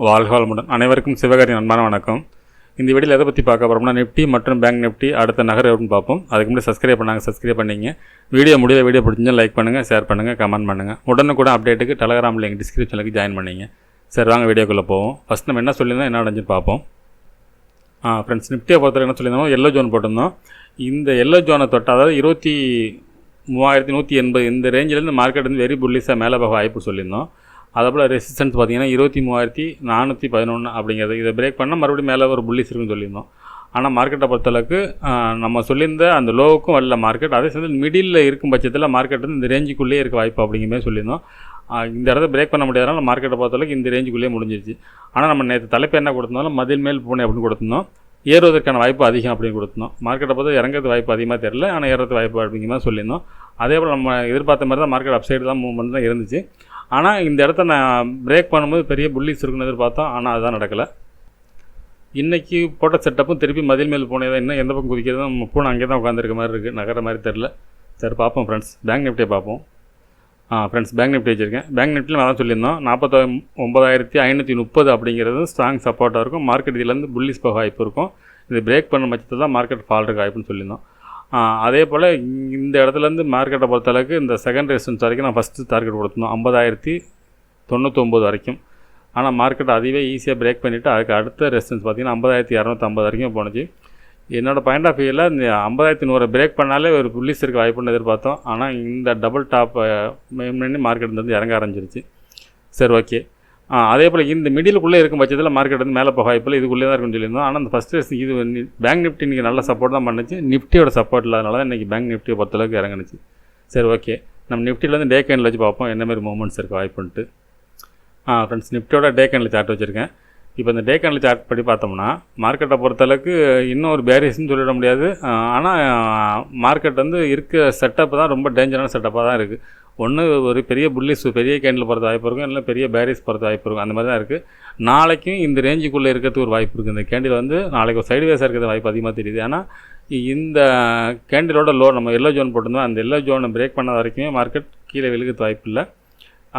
வாழ்க வளமுடன். அனைவருக்கும் சிவகாரியின் அன்பான வணக்கம். இந்த வீடியோவில் எதை பற்றி பார்க்க போகிறோம்னா, நிஃப்டி மற்றும் பேங்க் நிஃப்டி அடுத்த நகர் எப்படின்னு பார்ப்போம். அதுக்கு முன்னாடி சப்ஸ்கிரைப் பண்ணிங்க. வீடியோ பிடிச்சிருந்தா லைக் பண்ணுங்கள், ஷேர் பண்ணுங்கள், கமெண்ட் பண்ணுங்கள். உடனுக்குடன் அப்டேட்டுக்கு டெலகிராம் லிங்க் டிஸ்கிரிப்ஷனுக்கு ஜாயின் பண்ணிங்க. சரி, வாங்க வீடியோக்குள்ளே போவோம். ஃபஸ்ட் நம்ம என்ன சொல்லியிருந்தோம், என்ன நடந்துன்னு பார்ப்போம். ஃப்ரெண்ட்ஸ், நிஃப்டியை பொறுத்தவரை என்ன சொல்லியிருந்தோம், எல்லோ ஜோன் போட்டிருந்தோம். இந்த எல்லோ ஜோனை தொட்ட, அதாவது 23,180 இந்த ரேஞ்சிலேருந்து மார்க்கெட் வந்து வெரி புல்லிஸாக மேலே போக வாய்ப்பு சொல்லியிருந்தோம். அதேபோல் ரெசிஸ்டன்ஸ் பார்த்திங்கன்னா 23,411 அப்படிங்கிறது. இதை பிரேக் பண்ணால் மறுபடியும் மேலே ஒரு புல்லிஸ் இருக்குன்னு சொல்லியிருந்தோம். ஆனால் மார்க்கெட்டை பொறுத்தளவுக்கு நம்ம சொல்லியிருந்த அந்த லோவுக்கும் வரல மார்க்கெட். அதே சேர்ந்து மிடில் இருக்கும் பட்சத்தில் மார்க்கெட் வந்து இந்த ரேஞ்சுக்குள்ளேயே இருக்க வாய்ப்பு அப்படிங்கிற மாதிரி சொல்லியிருந்தோம். இந்த இடத்த பிரேக் பண்ண முடியாதனால மார்க்கெட்டை பொறுத்தளவுக்கு இந்த ரேஞ்சுக்குள்ளேயே முடிஞ்சிருச்சு. ஆனால் நம்ம நேற்று தலைப்பு என்ன கொடுத்திருந்தாலும் மதில் மேல் பூனை அப்படின்னு கொடுத்துருந்தோம். ஏறுவதற்கான வாய்ப்பு அதிகம் அப்படின்னு கொடுத்துருந்தோம். மார்க்கெட்டை பொறுத்த இறங்கிறது வாய்ப்பு அதிகமாக தெரியல, ஆனால் ஏறது வாய்ப்பு அப்படிங்கிற மாதிரி சொல்லியிருந்தோம். அதே போல் நம்ம எதிர்பார்த்த மாதிரி தான் மார்க்கெட் அப்சைடு தான் மூவ்மெண்ட் தான் இருந்துச்சு. ஆனால் இந்த இடத்த நான் பிரேக் பண்ணும்போது பெரிய புல்லிஸ் இருக்குன்னு எதிர்பார்த்தோம், ஆனால் அதுதான் நடக்கலை. இன்றைக்கி போட்ட செட்டப்பும் திருப்பி மதில் மேல் போனே தான். இன்னும் எந்த பக்கம் குதிக்கிறது நம்ம பூனை அங்கே தான் உட்காந்துருக்க மாதிரி இருக்குது, நகர மாதிரி தெரில. சரி, பார்ப்போம் ஃப்ரெண்ட்ஸ். பேங்க் நிஃப்டியை பார்ப்போம். ஃப்ரெண்ட்ஸ், பேங்க் நிஃப்டி வச்சுருக்கேன். பேங்க் நிஃப்டியில் நான் தான் சொல்லியிருந்தோம் 49,530 அப்படிங்கிறது ஸ்ட்ராங் சப்போர்ட்டாக இருக்கும். மார்க்கெட் இதிலேருந்து புல்லிஸ் போக வாய்ப்பு இருக்கும். இது பிரேக் பண்ண பட்சத்தில் தான் மார்க்கெட் ஃபால் இருக்க வாய்ப்புன்னு சொல்லியிருந்தோம். அதே போல் இந்த இடத்துலேருந்து மார்க்கெட்டை பொறுத்தளவுக்கு இந்த செகண்ட் ரெசிஸ்டன்ஸ் வரைக்கும் நான் ஃபஸ்ட்டு டார்கெட் கொடுத்துருந்தோம் 50,099 வரைக்கும். ஆனால் மார்க்கெட் அதுவே ஈஸியாக பிரேக் பண்ணிவிட்டு அதுக்கு அடுத்த ரெசிஸ்டன்ஸ் பார்த்திங்கன்னா 50,250 வரைக்கும் போணுச்சு. என்னோடய பாயிண்ட் ஆஃப் வியூவில் இந்த 50,100 பிரேக் பண்ணாலே ஒரு புல்லிஸ் இருக்க வாய்ப்புன்னு எதிர்பார்த்தோம். ஆனால் இந்த டபுள் டாப் பண்ணி மார்க்கெட் வந்து இறங்க ஆரம்பிச்சிருச்சு. சரி, ஓகே. அதே போல் இந்த மிடிலுக்குள்ளே இருக்கும் பட்சத்தில் மார்க்கெட் வந்து மேலே போக வாய்ப்பில்லை, இதுக்குள்ளே தான் இருக்குன்னு சொல்லியிருந்தோம். ஆனால் அந்த ஃபஸ்ட்டு இது பேங்க் நிஃப்டி இன்றைக்கி நல்ல சப்போர்ட் தான் பண்ணுச்சு. நிஃப்டியோட சப்போர்ட் இல்லாதனால தான் இன்றைக்கி பேங்க் நிஃப்டியை பொறுத்தளவுக்கு இறங்குனுச்சு. சரி, ஓகே. நம்ம நிஃப்டியிலேருந்து டே கேண்டில் வச்சு பார்ப்போம் என்ன மாதிரி மூவ்மெண்ட்ஸ் இருக்க வாய்ப்புன்ட்டு. ஃப்ரெண்ட்ஸ், நிஃப்டியோட டே கேண்டில் சார்ட் வச்சுருக்கேன். இப்போ இந்த டே கேண்டில் சார்ட் படி பார்த்தோம்னா மார்க்கெட்டை பொறுத்தளவுக்கு இன்னும் ஒரு பேரிஸ்ன்னு சொல்லிட முடியாது. ஆனால் மார்க்கெட் வந்து இருக்க செட்டப் தான் ரொம்ப டேஞ்சரான செட்டப்பாக தான் இருக்குது. ஒன்று ஒரு பெரிய புல்லிஸ் பெரிய கேண்டில் போகிறது வாய்ப்பு இருக்கும், இல்லை பெரிய பேரிஸ் போகிறது வாய்ப்பு இருக்கும். அந்த மாதிரி தான் இருக்குது. நாளைக்கும் இந்த ரேஞ்சுக்குள்ளே இருக்கிறதுக்கு ஒரு வாய்ப்பு இருக்குது. இந்த கேண்டில் வந்து நாளைக்கு ஒரு சைடு வேஸாக இருக்கிறது வாய்ப்பு அதிகமாக தெரியுது. ஆனால் இந்த கேண்டிலோட லோ நம்ம எல்லோ ஜோன் போட்டிருந்தோம், அந்த எல்லோ ஜோனை பிரேக் பண்ண வரைக்குமே மார்க்கெட் கீழே விழுகிறது வாய்ப்பு இல்லை.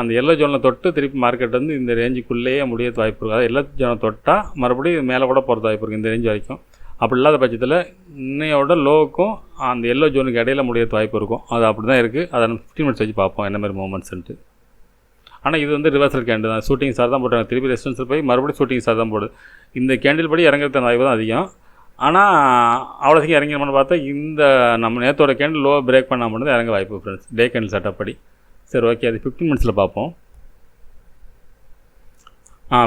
அந்த எல்லோ ஜோனில் தொட்டு திருப்பி மார்க்கெட் வந்து இந்த ரேஞ்சுக்குள்ளேயே முடியறது வாய்ப்பு இருக்குது. அதாவது எல்லோ ஜோனை தொட்டால் மறுபடியும் மேலே கூட போகிறது வாய்ப்பு இருக்குது இந்த ரேஞ்ச் வரைக்கும். அப்படி இல்லாத பட்சத்தில் இன்னையோட லோவுக்கும் அந்த எல்லோ ஜோனுக்கு இடையில முடியறது வாய்ப்பு இருக்கும். அது அப்படி தான் இருக்குது. அதை நம்ம 15 மினிட்ஸ் வச்சு பார்ப்போம் என்ன மாதிரி மூவ்மெண்ட்ஸ்ன்ட்டு. ஆனால் இது வந்து ரிவர்சல் கேண்டில் தான். ஷூட்டிங் ஸ்டார் தான் போட்டாங்க. திருப்பி ரெசிஸ்டன்ஸ் போய் மறுபடியும் ஷூட்டிங் ஸ்டார் தான் போடுது. இந்த கேண்டில் படி இறங்குறது வாய்ப்பு தான் அதிகம். ஆனால் அவ்வளோ சீக்கிரம் இறங்கினோம்னு பார்த்தா இந்த நம்ம நேற்றோட கேண்டில் லோ பிரேக் பண்ணால் மட்டும் தான் இறங்க வாய்ப்பு ஃப்ரெண்ட்ஸ், டே கேண்டில் செட்டப் படி. சரி, ஓகே. அது 15 மினிட்ஸில் பார்ப்போம்.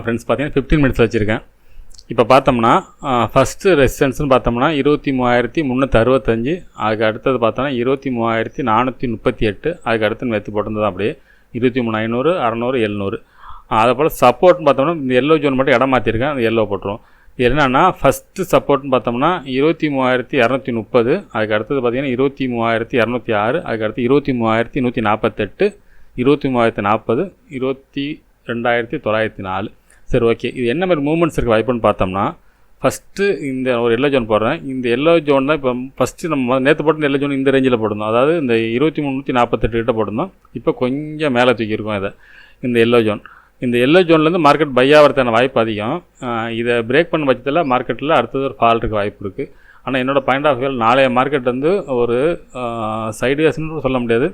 ஃப்ரெண்ட்ஸ், பார்த்தீங்கன்னா 15 மினிட்ஸில் வச்சுருக்கேன். இப்போ பார்த்தோம்னா ஃபஸ்ட்டு ரெசிஸ்டன்ஸ்னு பார்த்தோம்னா 23,365. அதுக்கு அடுத்தது பார்த்தோம்னா 23,438. அதுக்கு அடுத்து நேற்று போட்டிருந்தது அப்படியே 23,500, 600, 700. அதே போல் சப்போர்ட்னு பார்த்தோம்னா இந்த எல்லோ ஜோன் மட்டும் இடம் மாற்றிருக்கேன், அந்த எல்லோ போட்டுரும். என்னென்னா ஃபஸ்ட்டு சப்போர்ட்னு பார்த்தோம்னா 23,230. அதுக்கு அடுத்தது பார்த்திங்கன்னா 23,206. அதுக்கு அடுத்து 23,148, 23,040, 22,904. சரி, ஓகே. இது என்ன மாதிரி மூவ்மெண்ட்ஸ் இருக்க வாய்ப்புன்னு பார்த்தோம்னா, ஃபஸ்ட்டு இந்த ஒரு எல்லோ ஜோன் போடுறேன். இந்த எல்லோ ஜோன் தான் இப்போ ஃபஸ்ட்டு நம்ம நேற்று போட்டு எல்லோ ஜோன் இந்த ரேஞ்சில் போட்டிருந்தோம். அதாவது இந்த 23,148 கிட்ட போட்டிருந்தோம். இப்போ கொஞ்சம் மேலே தூக்கியிருக்கோம் இதை, இந்த எல்லோ ஜோன். இந்த எல்லோ ஜோன்லேருந்து மார்க்கெட் பை ஆகிறதுக்கான வாய்ப்பு அதிகம். இதை பிரேக் பண்ண பட்சத்தில் மார்க்கெட்டில் அடுத்தது ஒரு ஃபால் இருக்க வாய்ப்பு இருக்குது. ஆனால் என்னோடய பாயிண்ட் ஆஃப் வியூவில் நாளைய மார்க்கெட் வந்து ஒரு சைடுவேஸ்ன்னு சொல்ல முடியாது.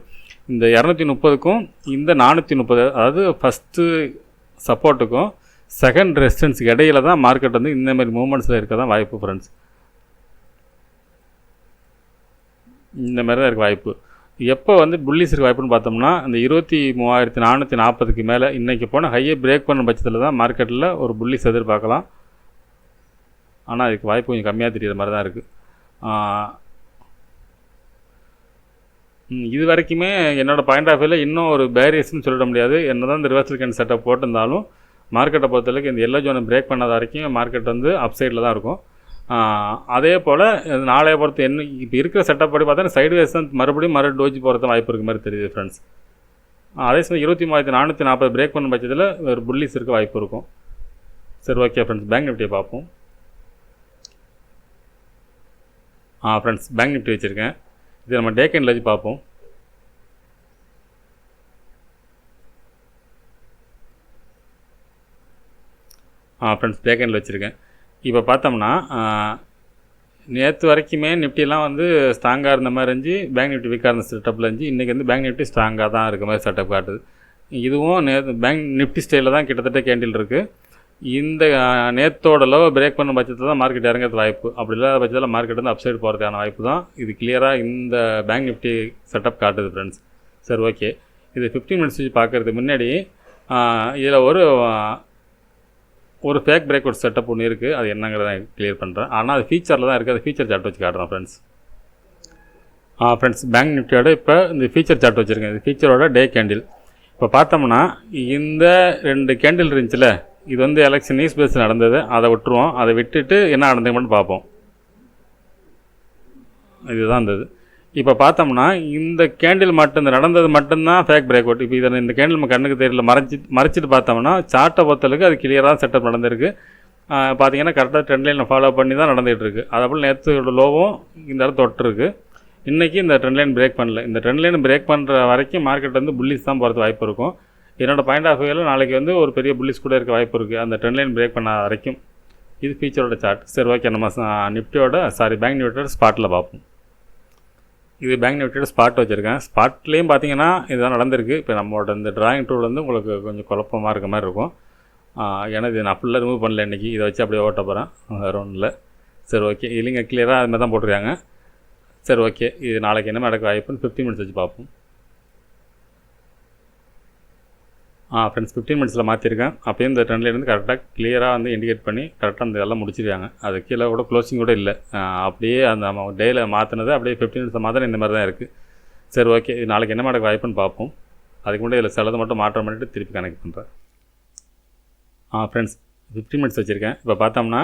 இந்த 230க்கும் இந்த 430, அதாவது ஃபஸ்ட்டு சப்போர்ட்டுக்கும் செகண்ட் ரெசிஸ்டன்ஸுக்கு இடையில தான் மார்க்கெட் வந்து இந்த மாதிரி மூவ்மெண்ட்ஸில் இருக்க தான் வாய்ப்பு ஃப்ரெண்ட்ஸ். இந்த மாதிரி தான் இருக்க வாய்ப்பு. எப்போ வந்து புல்லிஸ் இருக்க வாய்ப்புன்னு பார்த்தோம்னா இந்த 23,440க்கு மேலே இன்றைக்கி போனால் ஹையை பிரேக் பண்ண பட்சத்தில் தான் மார்க்கெட்டில் ஒரு புல்லிஸ் எதிர்பார்க்கலாம். ஆனால் அதுக்கு வாய்ப்பு கொஞ்சம் கம்மியாக தெரிகிற மாதிரி தான் இருக்குது. இது வரைக்குமே என்னோடய பாயிண்ட் ஆஃப் வியூவில் இன்னும் ஒரு பேரியஸ்ன்னு சொல்லிட முடியாது. என்ன தான் இந்த ரிவர்சல் கேண்டில் செட்டப் போட்டிருந்தாலும் மார்க்கெட்டை பொறுத்தளவுக்கு இந்த எல்லோ ஜோனை பிரேக் பண்ணாத வரைக்கும் மார்க்கெட் வந்து அப் சைடில் தான் இருக்கும். அதே போல் நாளைய பொறுத்து என்ன இப்போ இருக்கிற செட்டப் படி பார்த்தா சைடுவேஸ் தான் மறுபடியும் டோஜி போகிறது வாய்ப்பு இருக்க மாதிரி தெரியுது ஃப்ரெண்ட்ஸ். அதே சமயம் 23,440 பிரேக் பண்ண பட்சத்தில் ஒரு புல்லிஸ் இருக்க வாய்ப்பு இருக்கும். சரி, ஓகே ஃப்ரெண்ட்ஸ். பேங்க் நிஃப்டியை பார்ப்போம். ஃப்ரெண்ட்ஸ், பேங்க் நிஃப்டி வச்சுருக்கேன். இது நம்ம டே கேண்டில் வச்சு பார்ப்போம். ஃப்ரெண்ட்ஸ் பேக் எண்டில் வச்சுருக்கேன். இப்போ பார்த்தோம்னா நேற்று வரைக்குமே நிஃப்டிலாம் வந்து ஸ்ட்ராங்காக இருந்த மாதிரி இருந்துச்சு, பேங்க் நிஃப்டி வீக்காக இருந்த செட்டப்பில் இருந்துச்சு. இன்றைக்கி வந்து பேங்க் நிஃப்டி ஸ்ட்ராங்காக தான் இருக்க மாதிரி செட்டப் காட்டுது. இதுவும் பேங்க் நிஃப்டி ஸ்டைலில் தான் கிட்டத்தட்ட கேண்டில் இருக்குது. இந்த நேற்றோட லோ பிரேக் பண்ண பட்சத்தில் தான் மார்க்கெட் இறங்கிறது வாய்ப்பு. அப்படி இல்லாத பட்சத்தில் மார்க்கெட் வந்து அப்சைடு போகிறதுக்கான வாய்ப்பு தான் இது கிளியராக இந்த பேங்க் நிஃப்டி செட்டப் காட்டுது ஃப்ரெண்ட்ஸ். சரி, ஓகே. இது 15 மினிட்ஸ் வச்சு பார்க்குறதுக்கு முன்னாடி இதில் ஒரு ஃபேக் பிரேக் அவுட் செட்டப் ஒன்று இருக்குது. அது என்னங்கிறத கிளியர் பண்ணுறேன். ஆனால் அது ஃபீச்சரில் தான் இருக்குது. அது ஃபீச்சர் சார்ட் வச்சு காட்டுறேன் ஃப்ரெண்ட்ஸ். ஃப்ரெண்ட்ஸ், பேங்க் நிஃப்டியோட இப்போ இந்த ஃபீச்சர் சார்ட் வச்சுருக்கேன். இது ஃபீச்சரோட டே கேண்டில். இப்போ பார்த்தோம்னா இந்த 2 கேண்டில் இருந்துச்சுல, இது வந்து எலெக்ஷன் நியூஸ் பேஸ் நடந்தது. அதை விட்டுருவோம். அதை விட்டுட்டு என்ன நடந்தது மட்டும் பார்ப்போம். இதுதான் இருந்தது. இப்போ பார்த்தோம்னா இந்த கேண்டில் மட்டும் இந்த நடந்தது மட்டும்தான் ஃபேக் பிரேக் அவுட். இப்போ இதில் இந்த கேண்டில் நம்ம கண்ணுக்கு தெரியல, மறைச்சிட்டு பார்த்தோம்னா சார்ட்டை பொறுத்தளவுக்கு அது கிளியராக செட்டப் நடந்திருக்கு. பார்த்தீங்கன்னா கரெக்டாக ட்ரெண்ட் லைனை ஃபாலோ பண்ணி தான் நடந்துகிட்டு இருக்குது. அதேபோல் நேற்று லோவும் இந்த இடத்துல தொட்டிருக்கு. இன்றைக்கி இந்த ட்ரெண்ட் லைன் பிரேக் பண்ணல. இந்த ட்ரெண்ட் லைன் பிரேக் பண்ணுற வரைக்கும் மார்க்கெட் வந்து புல்லிஸ் தான் போகிறது வாய்ப்பு இருக்கும். என்னோடய பாயிண்ட் ஆஃப் வியூவில் நாளைக்கு வந்து ஒரு பெரிய புல்லிஸ் கூட இருக்க வாய்ப்பு இருக்குது, அந்த ட்ரெண்ட் லைன் பிரேக் பண்ண வரைக்கும். இது ஃபீச்சரோட சார்ட். சரி, ஓகே. நம்ம பேங்க் நிஃப்டியோட ஸ்பாட்டில் பார்ப்போம். இது பேங்க் நிஃப்டியோட ஸ்பாட் வச்சுருக்கேன். ஸ்பாட்லேயும் பார்த்தீங்கன்னா இதுதான் நடந்திருக்கு. இப்போ நம்மளோட இந்த டிராயிங் டூல் வந்து உங்களுக்கு கொஞ்சம் குழப்பமாக இருக்க மாதிரி இருக்கும். ஏன்னா இது நான் ஃபுல்லாக ரிமூவ் பண்ணல இன்றைக்கி. இதை வச்சு அப்படியே ஓட்ட போகிறேன், வேறு ஒன்றும் இல்லை. சரி, ஓகே. இல்லைங்க, கிளியராக அது மாதிரி தான் போட்டிருக்காங்க. சரி, ஓகே. இது நாளைக்கு என்ன நடக்க வாய்ப்புன்னு 15 மினிட்ஸ் வச்சு பார்ப்போம். ஃப்ரெண்ட்ஸ், 15 மினிட்ஸில் மாற்றிருக்கேன். அப்போயே இந்த ட்ரெண்ட்லேருந்து கரெக்டாக கிளியராக வந்து இண்டிகேட் பண்ணி கரெக்டாக அந்த எல்லாம் முடிச்சிருக்காங்க. அது கீழே கூட க்ளோசிங் கூட இல்லை. அப்படியே அந்த நம்ம டேயில் மாற்றினது அப்படியே 15 மினிட்ஸில் மாற்றின இந்த மாதிரி தான் இருக்குது. சரி, ஓகே. இது நாளைக்கு என்ன நடக்க வாய்ப்புன்னு பார்ப்போம். அதுக்கு முன்னாடி இதில் சிலது மட்டும் மாற்றம் பண்ணிவிட்டு திருப்பி கனெக்ட் பண்ணுறேன். ஃப்ரெண்ட்ஸ், 15 மினிட்ஸ் வச்சுருக்கேன். இப்போ பார்த்தோம்னா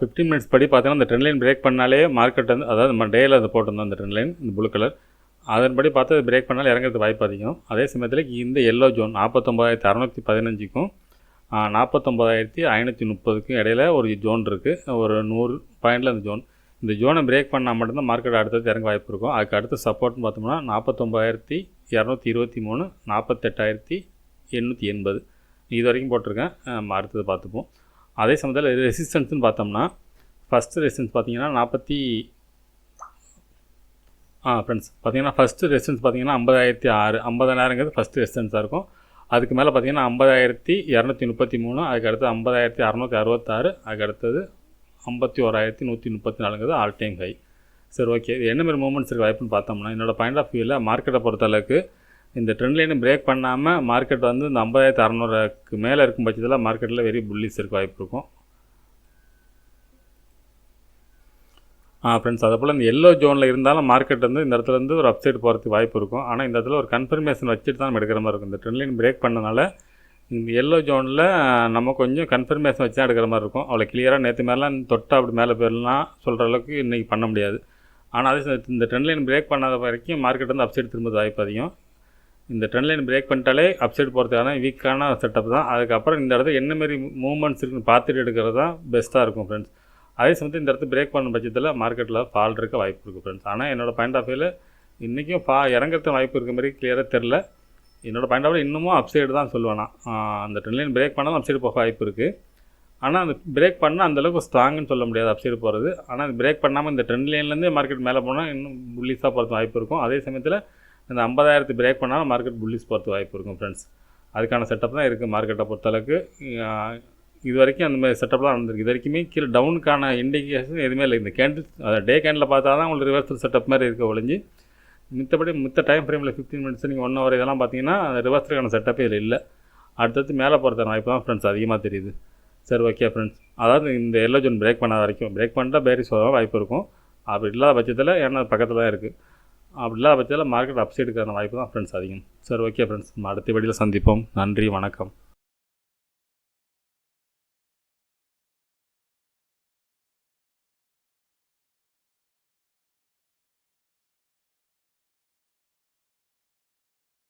15 மினிட்ஸ் படி பார்த்தோன்னா இந்த ட்ரெண்ட் லைன் பிரேக் பண்ணாலே மார்க்கெட் வந்து, அதாவது நம்ம டேயில் அதை போட்டிருந்தோம் அந்த ட்ரெண்ட் லைன், இந்த ப்ளூ கலர், அதன்படி பார்த்து அது பிரேக் பண்ணாலும் இறங்கிறது வாய்ப்பு அதிகம். அதே சமயத்தில் இந்த எல்லோ ஜோன் 49,615க்கும் 49,530க்கும் இடையில ஒரு ஜோன் இருக்குது. ஒரு 100 பாயிண்டில் அந்த இந்த ஜோனை பிரேக் பண்ணால் மட்டும்தான் மார்க்கெட் அடுத்தது இறங்க வாய்ப்பு இருக்கும். அதுக்கு அடுத்த சப்போர்ட்னு பார்த்தோம்னா 49,223, 48,880 இது வரைக்கும் போட்டிருக்கேன். அடுத்தது பார்த்துப்போம். அதே சமயத்தில் ரெசிஸ்டன்ஸ்னு பார்த்தோம்னா ஃபஸ்ட்டு ரெசிஸ்டன்ஸ் பார்த்தீங்கன்னா ஃப்ரெண்ட்ஸ் பார்த்தீங்கன்னா ஃபஸ்ட்டு ரெசிஸ்டன்ஸ் பார்த்தீங்கன்னா 50,006, 50,000ங்கிறது ஃபஸ்ட்டு ரெசிஸ்டன்ஸாக இருக்கும். அதுக்கு மேலே பார்த்தீங்கன்னா 50,233, அதுக்கு அடுத்து 50,666, அதுக்கு அடுத்தது 51,134ங்கிறது ஆல் டைம் ஹை. சரி, ஓகே. இது என்ன மாதிரி மூவ்மெண்ட்ஸ் இருக்க வாய்ப்புன்னு பார்த்தோம்னா, என்னோடய பாயிண்ட் ஆஃப் வியூவில் மார்க்கெட்டை பொறுத்தளவுக்கு இந்த ட்ரெண்ட் லைனை பிரேக் பண்ணாமல் மார்க்கெட் வந்து இந்த 50,600க்கு மேலே இருக்கும் பட்சத்தில் மார்க்கெட்டில் வெரி புல்லிஸ் இருக்க வாய்ப்பு இருக்கும். ஃப்ரெண்ட்ஸ், அதே போல் இந்த எல்லோ ஜோனில் இருந்தாலும் மார்க்கெட் வந்து இந்த இடத்துல வந்து ஒரு அப்சைடு போகிறதுக்கு வாய்ப்பு இருக்கும். ஆனால் இந்த இடத்துல ஒரு கன்ஃபர்மேஷன் வச்சுட்டு தான் நம்ம எடுக்கிற மாதிரி இருக்கும். இந்த ட்ரெண்ட் லைன் பிரேக் பண்ணனால இந்த எல்லோ ஜோனில் நம்ம கொஞ்சம் கன்ஃபர்மேஷன் வச்சு தான் எடுக்கிற மாதிரி இருக்கும். அவ்வளோ கிளியராக நேற்று மேலாம் தொட்டால் அப்படி மேலே போயிடலாம் சொல்கிற அளவுக்கு இன்றைக்கி பண்ண முடியாது. ஆனால் அதே இந்த ட்ரெண்ட் லைன் பிரேக் பண்ணாத வரைக்கும் மார்க்கெட் வந்து அப்சைடு திரும்ப வாய்ப்பு அதிகம். இந்த ட்ரெண்ட் லைன் பிரேக் பண்ணிட்டாலே அப்சைடு போகிறதுக்கான வீக்கான செட்டப் தான். அதுக்கப்புறம் இந்த இடத்துல என்ன மாதிரி மூவ்மெண்ட்ஸ் இருக்குன்னு பார்த்துட்டு எடுக்கிறது தான் பெஸ்ட்டாக இருக்கும் ஃப்ரெண்ட்ஸ். அதே சமயத்தில் இந்த இடத்துல பிரேக் பண்ண பட்சத்தில் மார்க்கெட்டில் ஃபால் இருக்க வாய்ப்பு இருக்குது ஃப்ரெண்ட்ஸ். ஆனால் என்னோடய பாயிண்ட் ஆஃப் வியூவில் இன்றைக்கும் இறங்கிறதுக்கு வாய்ப்பு இருக்க மாதிரி கிளியராக தெரில. என்னோடய பாயிண்ட் ஆஃப் வியூவில் இன்னமும் அப்சைடு தான் சொல்லுவேன் நான். அந்த ட்ரெண்ட் லைன் பிரேக் பண்ணாலும் அப்சைடு போக வாய்ப்பு இருக்குது. ஆனால் அந்த பிரேக் பண்ணால் அந்தளவுக்கு ஸ்ட்ராங்குன்னு சொல்ல முடியாது அப்சைடு போகிறது. ஆனால் அது பிரேக் பண்ணாமல் இந்த ட்ரெண்ட் லைன்லேருந்து மார்க்கெட் மேலே போனால் இன்னும் புல்லிஸாக போகிறது வாய்ப்பு இருக்கும். அதே சமயத்தில் இந்த 50,000 பிரேக் பண்ணாலும் மார்க்கெட் புல்லிஸ் போகிறது வாய்ப்பு இருக்கும் ஃப்ரெண்ட்ஸ். அதுக்கான செட்டப் தான் இருக்குது மார்க்கெட்டை பொறுத்தளவுக்கு. இது வரைக்கும் அந்த மாதிரி செட்டப்லாம் நடந்திருக்கு. இது வரைக்குமே கீழே டவுனுக்கான இண்டிகேஷன் எதுவுமே இல்லை. இந்த கேண்டில் டே கேண்டில் பார்த்தா தான் உங்களுக்கு ரிவர்சல் செட்டப் மாதிரி இருக்க ஒழிஞ்சு மித்த டைம் ஃப்ரேமில் 15 மினிட்ஸ் நீங்கள் 1 ஹவர் இதெல்லாம் பார்த்தீங்கன்னா ரிவர்ஸலுக்கான செட்டப்பே இதில் இல்லை. அடுத்தது மேலே போகிறதுக்கான வாய்ப்பு தான் ஃப்ரெண்ட்ஸ் அதிகமாக தெரியுது. சரி, ஓகே ஃப்ரெண்ட்ஸ். அதாவது இந்த எல்லோ ஜோன் பிரேக் பண்ணாத வரைக்கும் பிரேக் பண்ணிட்டால் பேரிஸ் வர வாய்ப்பு இருக்கும். அப்படி இல்லாத பட்சத்தில் ஏன்னா பக்கத்தில் தான் இருக்குது. அப்படி இல்லாத பட்சத்தில் மார்க்கெட் அப்சைடுக்கான வாய்ப்பு தான் ஃப்ரெண்ட்ஸ் அதிகம். சரி, ஓகே ஃப்ரெண்ட்ஸ். நம்ம அடுத்த வீடியோவில் சந்திப்போம். நன்றி, வணக்கம்.